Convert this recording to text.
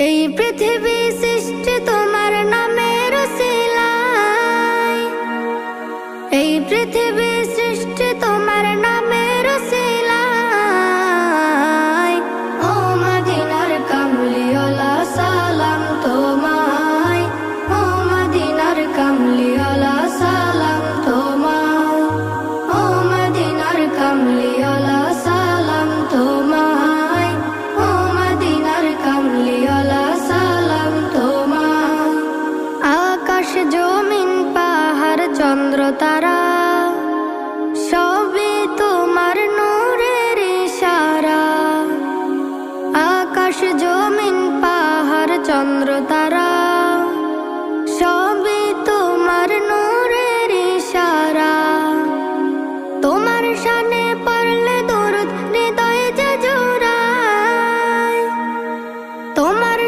এই পৃথিবী সৃষ্টি তোমার নামের উসিলায়, এই পৃথিবী সৃষ্টি তোমার নামের উসিলায়। ও মদিনার কামলিওয়ালা সালাম তোমায়, ও মদিনার কামলিওয়ালা সালাম তোমায়, ও মদিনার কামলিওয়ালা সালাম তোমায়, ও মদিনার কামলিওয়ালা সালাম তোমায়। আকাশ জমিন পাহাড় চন্দ্র তারা সবই তোমার নূরের ইশারা। আকাশ জমিন পাহাড় চন্দ্র তারা